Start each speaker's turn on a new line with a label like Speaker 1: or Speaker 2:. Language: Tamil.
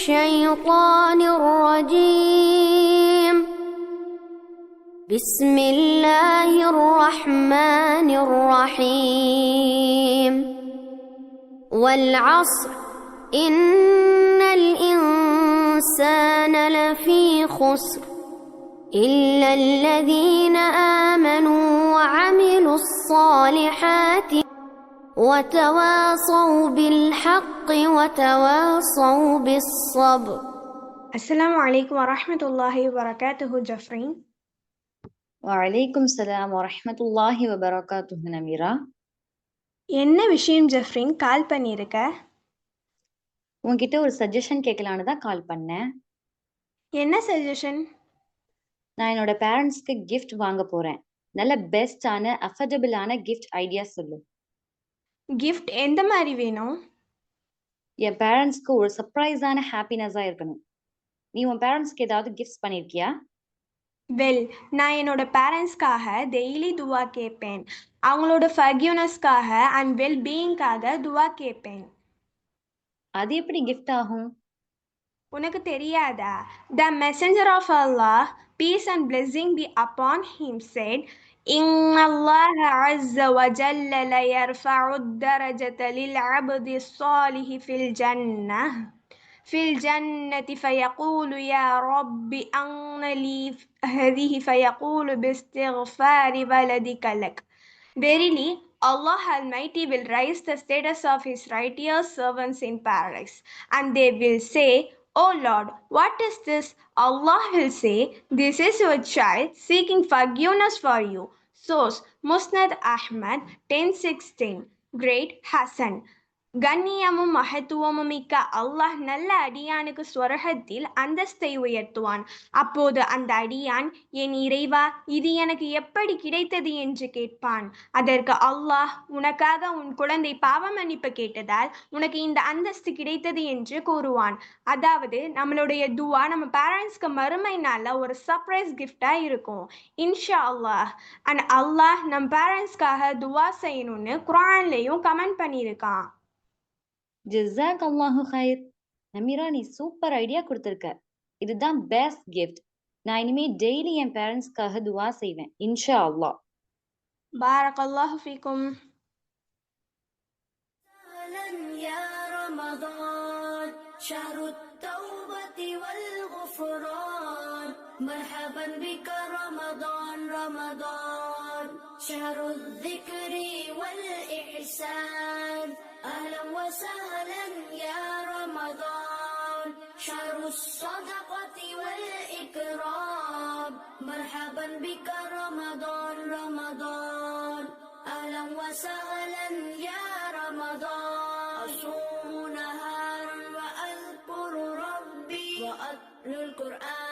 Speaker 1: الشيطان الرجيم بسم الله الرحمن الرحيم والعصر إن الإنسان لفي خسر إلا الذين آمنوا وعملوا الصالحات وتواصوا بالحق وتواصوا بالصبر.
Speaker 2: அஸ்ஸலாமு அலைக்கும் வரஹ்மத்துல்லாஹி வபரகாத்துஹு ஜஃப்ரீன்.
Speaker 3: வலைக்கும் சலாம் வரஹ்மத்துல்லாஹி வபரகாத்துஹு நமீரா.
Speaker 2: என்ன விஷயம் ஜஃப்ரீன் கால் பண்ணியிருக்க?
Speaker 3: உன்கிட்ட ஒரு சஜஷன் கேட்கலான்னு தான் கால் பண்ணேன்.
Speaker 2: என்ன சஜஷன்?
Speaker 3: நான் என்னோட பேரண்ட்ஸ்க்கு கிஃப்ட் வாங்க போறேன். நல்ல பெஸ்டான அஃபர்டபுளான கிஃப்ட் ஐடியா சொல்லு.
Speaker 2: கிஃப்ட் எந்த மாதிரி வேணும்?
Speaker 3: என் பேரண்ட்ஸ்க்கு ஒரு சர்ப்ரைஸான ஹாப்பினஸா இருக்கணும். நீ உன் பேரண்ட்ஸ்க்கு ஏதாவது கிஃப்ட்ஸ் பண்ணிருக்கியா?
Speaker 2: நான் என்னோட பேரண்ட்ஸ்க்காக டெய்லி துவா கேட்பேன். அவங்களோட ஃபர்கிவ்னஸ்க்காக அண்ட் வெல் பீயிங்காக துவா கேட்பேன்.
Speaker 3: அது எப்படி கிஃப்ட் ஆகும்?
Speaker 2: உனக்கு தெரியாதா? The messenger of Allah, peace and blessing be upon him, said, إن الله عز وجل ليرفع الدرجة للعبد الصالح في الجنة فيقول يا رب أن لي هذه فيقول باستغفار ولدك لك. Verily, Allah Almighty will raise the status of His righteous servants in paradise, and they will say, "O Lord, what is this?" Allah will say, "This is your child seeking forgiveness for you." Source: Musnad Ahmad 1016. Great Hassan. கண்ணியமும் மகத்துவமும் மிக்க அல்லாஹ் நல்ல அடியானுக்கு ஸ்வர்கத்தில் அந்தஸ்தை உயர்த்துவான். அப்போது அந்த அடியான், என் இறைவா, இது எனக்கு எப்படி கிடைத்தது என்று கேட்பான். அதற்கு அல்லாஹ், உனக்காக உன் குழந்தை பாவ மன்னிப்பு கேட்டதால் உனக்கு இந்த அந்தஸ்து கிடைத்தது என்று கூறுவான். அதாவது நம்மளுடைய துவா நம்ம பேரண்ட்ஸ்க்கு மறுமை நாள்ல ஒரு சர்ப்ரைஸ் கிஃப்டா இருக்கும் இன்ஷா அல்லாஹ். அண்ட் அல்லாஹ் நம் பேரண்ட்ஸ்க்காக துவா செய்யணும்னு குர்ஆன்லயும் கமெண்ட் பண்ணியிருக்கான்.
Speaker 3: ஜஸாக் அல்லாஹு ஹைர். நமீரா, நீ சூப்பர் ஐடியா கொடுத்துருக்க. இதுதான் பெஸ்ட் கிஃப்ட். நான் இனிமே டெய்லி என் பேரண்ட்ஸ்க்காக துவா செய்வேன் இன்ஷா அல்லாஹ்.
Speaker 2: பாரக்கல்லாஹு ஃபீக்கும்.
Speaker 1: يا رمضان شهر التوبة والغفران مرحبا بك رمضان رمضان شهر الذكر والإحسان أهلا وسهلا يا رمضان شهر الصدقة والإكرام مرحبا بك رمضان رمضان أهلا وسهلا يا رمضان أصوم نهارا وأذكر ربي وأتلو القرآن